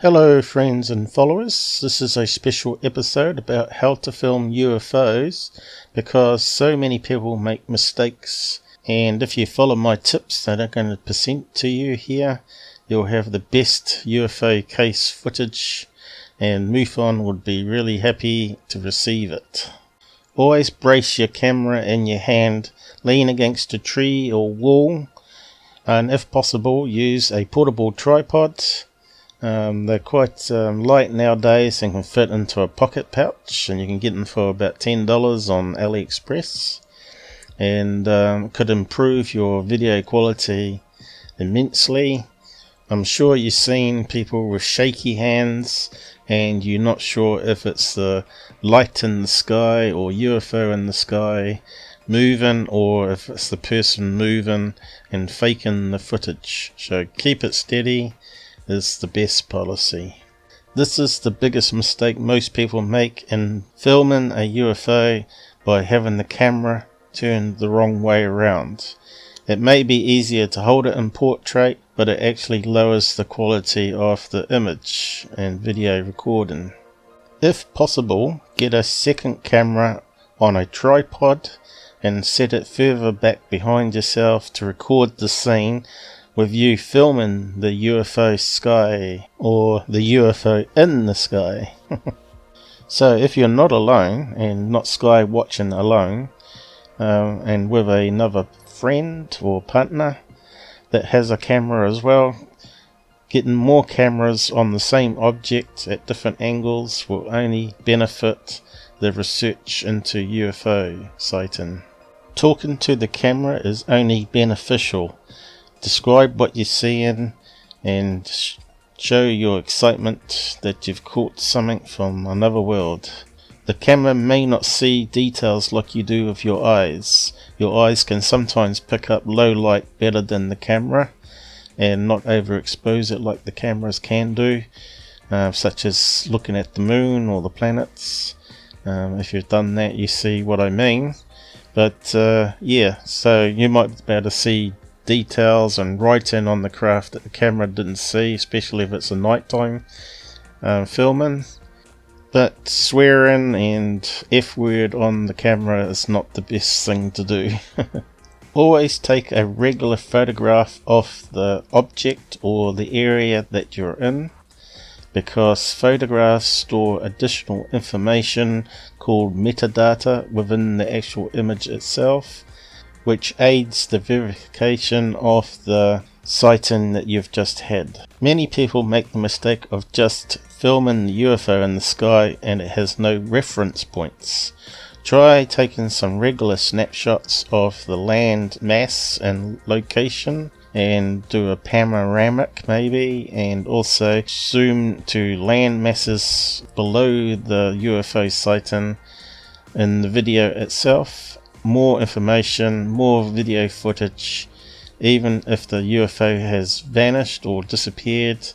Hello friends and followers, this is a special episode about how to film UFOs because so many people make mistakes, and if you follow my tips that I'm going to present to you here, you'll have the best UFO case footage and MUFON would be really happy to receive it. Always brace your camera in your hand, lean against a tree or wall, and if possible use a portable tripod. They're quite light nowadays and can fit into a pocket pouch, and you can get them for about $10 on AliExpress, and could improve your video quality immensely. I'm sure you've seen people with shaky hands and you're not sure if it's the light in the sky or UFO in the sky moving, or if it's the person moving and faking the footage. So keep it steady is the best policy. This is the biggest mistake most people make in filming a UFO, by having the camera turned the wrong way around. It may be easier to hold it in portrait, but it actually lowers the quality of the image and video recording. If possible, get a second camera on a tripod and set it further back behind yourself to record the scene with you filming the UFO sky or the UFO in the sky. So if you're not alone and not sky watching alone, and with another friend or partner that has a camera as well, getting more cameras on the same object at different angles will only benefit the research into UFO sighting. Talking to the camera is only beneficial. Describe what you're seeing and show your excitement that you've caught something from another world. The camera may not see details like you do with your eyes. Your eyes can sometimes pick up low light better than the camera and not overexpose it like the cameras can do, such as looking at the moon or the planets. If you've done that, you see what I mean. But yeah, so you might be able to see details and writing on the craft that the camera didn't see, especially if it's a nighttime filming. But swearing and F-word on the camera is not the best thing to do. Always take a regular photograph of the object or the area that you're in, because photographs store additional information called metadata within the actual image itself, which aids the verification of the sighting that you've just had. Many people make the mistake of just filming the UFO in the sky and it has no reference points. Try taking some regular snapshots of the land mass and location, and do a panoramic maybe, and also zoom to land masses below the UFO sighting in the video itself. More information, more video footage, even if the UFO has vanished or disappeared,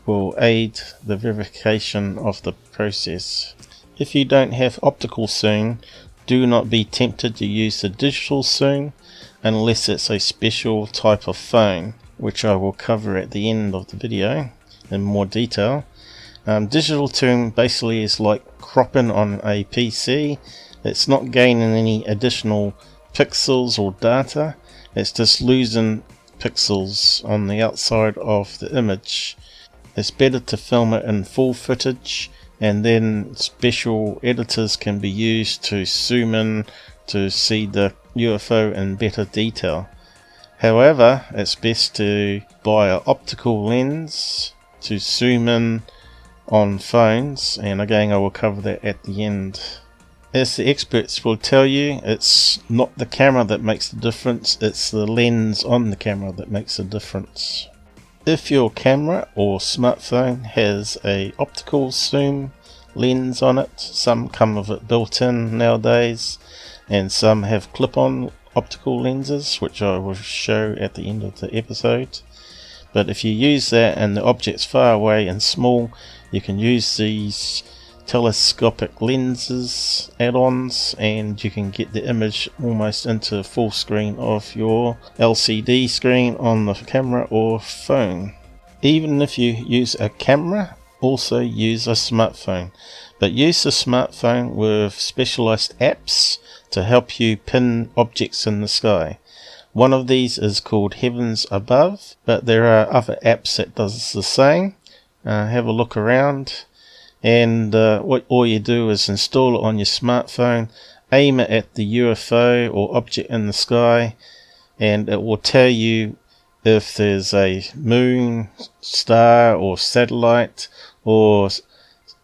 will aid the verification of the process. If you don't have optical zoom, do not be tempted to use the digital zoom unless it's a special type of phone, which I will cover at the end of the video in more detail. Digital zoom basically is like cropping on a PC. It's not gaining any additional pixels or data, it's just losing pixels on the outside of the image. It's better to film it in full footage, and then special editors can be used to zoom in to see the UFO in better detail. However, it's best to buy an optical lens to zoom in on phones, and again I will cover that at the end. As the experts will tell you, it's not the camera that makes the difference, it's the lens on the camera that makes the difference. If your camera or smartphone has a optical zoom lens on it, some come with it built in nowadays, and some have clip-on optical lenses, which I will show at the end of the episode. But if you use that and the object's far away and small, you can use these telescopic lenses add-ons, and you can get the image almost into full screen of your LCD screen on the camera or phone. Even if you use a camera, also use a smartphone, but use the smartphone with specialized apps to help you pin objects in the sky. One of these is called Heavens Above, but there are other apps that does the same. Have a look around, and what all you do is install it on your smartphone, aim it at the UFO or object in the sky, and it will tell you if there's a moon, star or satellite or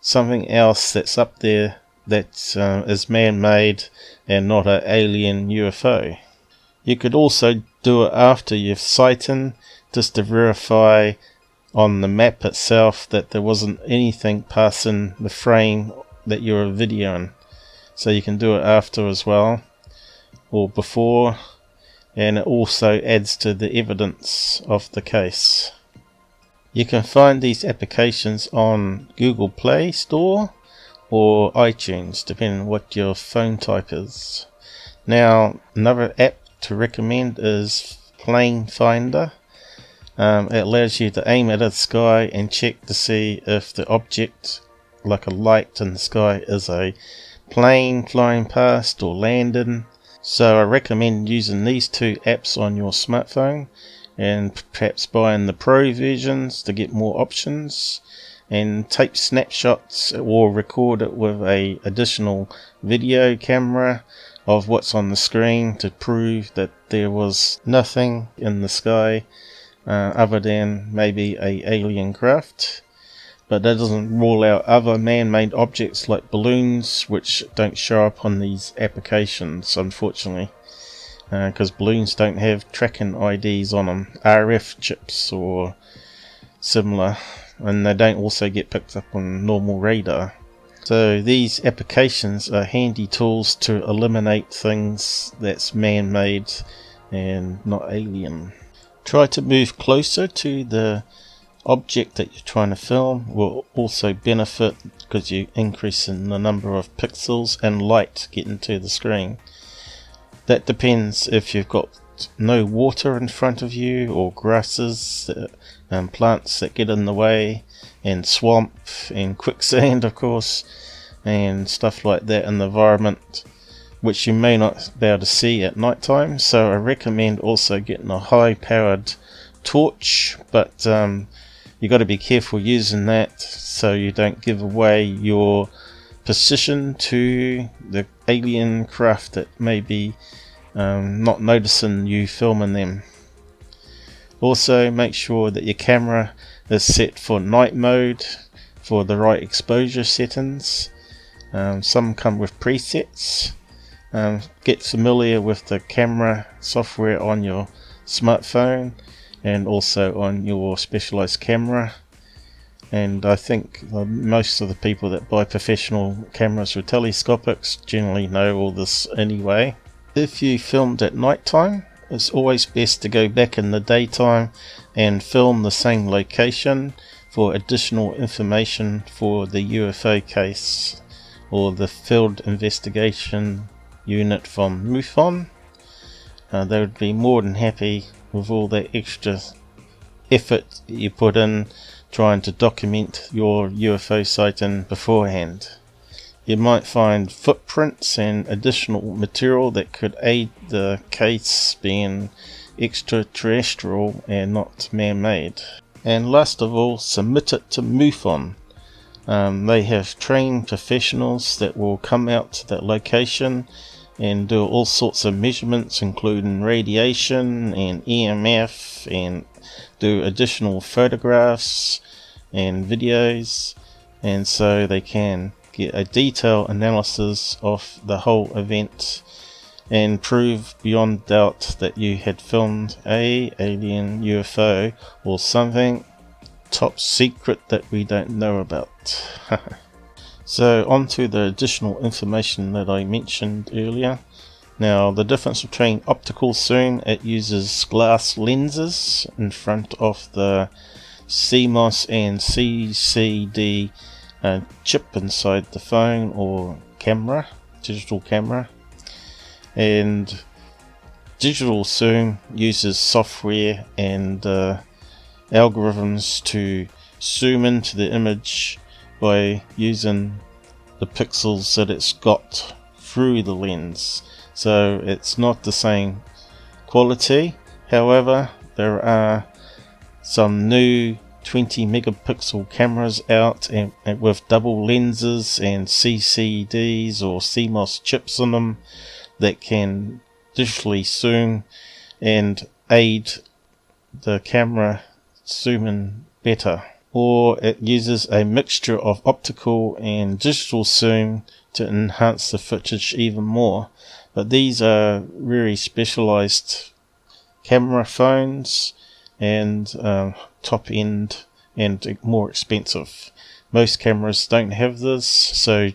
something else that's up there that is man-made and not an alien UFO. You could also do it after you've sighted, just to verify on the map itself that there wasn't anything passing the frame that you're videoing. So you can do it after as well, or before, and it also adds to the evidence of the case. You can find these applications on Google Play Store or iTunes, depending on what your phone type is. Now, another app to recommend is Plane Finder. It allows you to aim at the sky and check to see if the object, like a light in the sky, is a plane flying past or landing. So I recommend using these two apps on your smartphone, and perhaps buying the Pro versions to get more options, and take snapshots or record it with a additional video camera of what's on the screen to prove that there was nothing in the sky other than maybe a alien craft. But that doesn't rule out other man-made objects like balloons, which don't show up on these applications, unfortunately, because balloons don't have tracking IDs on them, RF chips or similar, and they don't also get picked up on normal radar. So these applications are handy tools to eliminate things that's man-made and not alien. Try to move closer to the object that you're trying to film. Will also benefit because you increase in the number of pixels and light getting to the screen. That depends if you've got no water in front of you, or grasses and plants that get in the way, and swamp and quicksand, of course, and stuff like that in the environment, which you may not be able to see at night time. So I recommend also getting a high powered torch, but you got to be careful using that so you don't give away your position to the alien craft that may be not noticing you filming them. Also, make sure that your camera is set for night mode for the right exposure settings. Some come with presets. Get familiar with the camera software on your smartphone and also on your specialized camera. And I think most of the people that buy professional cameras with telescopics generally know all this anyway. If you filmed at night time, it's always best to go back in the daytime and film the same location for additional information for the UFO case or the Field Investigation Unit from MUFON. They would be more than happy with all that extra effort you put in trying to document your UFO sighting beforehand. You might find footprints and additional material that could aid the case being extraterrestrial and not man-made. And last of all, submit it to MUFON. They have trained professionals that will come out to that location and do all sorts of measurements, including radiation and EMF, and do additional photographs and videos, and so they can get a detailed analysis of the whole event and prove beyond doubt that you had filmed a alien UFO or something top secret that we don't know about. So on to the additional information that I mentioned earlier. Now, the difference between optical zoom, it uses glass lenses in front of the CMOS and CCD chip inside the phone or camera, digital camera. And digital zoom uses software and algorithms to zoom into the image by using the pixels that it's got through the lens. So it's not the same quality. However, there are some new 20 megapixel cameras out and with double lenses and CCDs or CMOS chips on them that can digitally zoom and aid the camera zooming better. Or it uses a mixture of optical and digital zoom to enhance the footage even more. But these are very specialized camera phones and top end and more expensive. Most cameras don't have this, so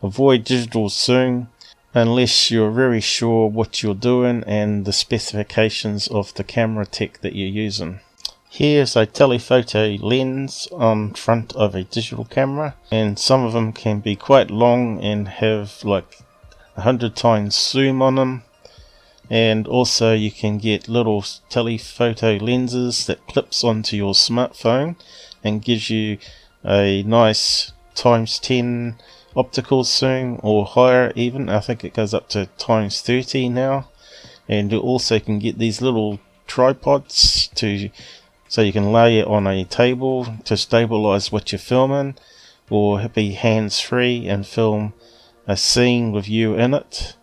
avoid digital zoom unless you're very sure what you're doing and the specifications of the camera tech that you're using. Here's a telephoto lens on front of a digital camera, and some of them can be quite long and have like 100 times zoom on them. And also you can get little telephoto lenses that clips onto your smartphone and gives you a nice times 10 optical zoom, or higher even. I think it goes up to times 30 now. And you also can get these little tripods so you can lay it on a table to stabilize what you're filming, or be hands-free and film a scene with you in it.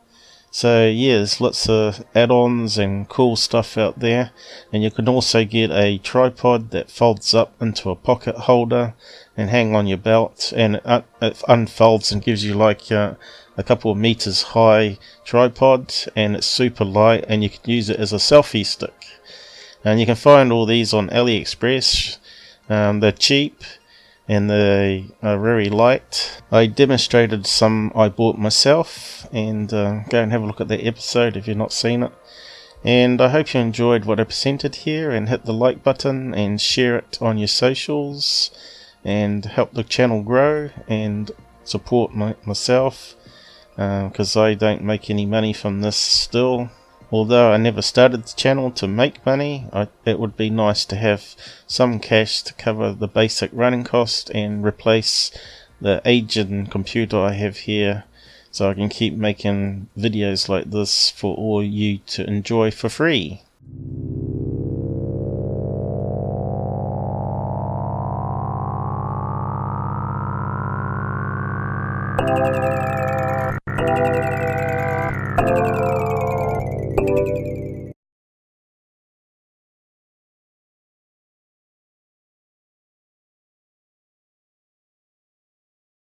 So yeah, there's lots of add-ons and cool stuff out there. And you can also get a tripod that folds up into a pocket holder and hang on your belt, and it unfolds and gives you like a couple of meters high tripod, and it's super light and you can use it as a selfie stick. And you can find all these on AliExpress. They're cheap and they are very light. I demonstrated some I bought myself, and go and have a look at that episode if you've not seen it. And I hope you enjoyed what I presented here, and hit the like button and share it on your socials and help the channel grow and support myself, because I don't make any money from this still. Although I never started the channel to make money, it would be nice to have some cash to cover the basic running cost and replace the aging computer I have here, so I can keep making videos like this for all you to enjoy for free.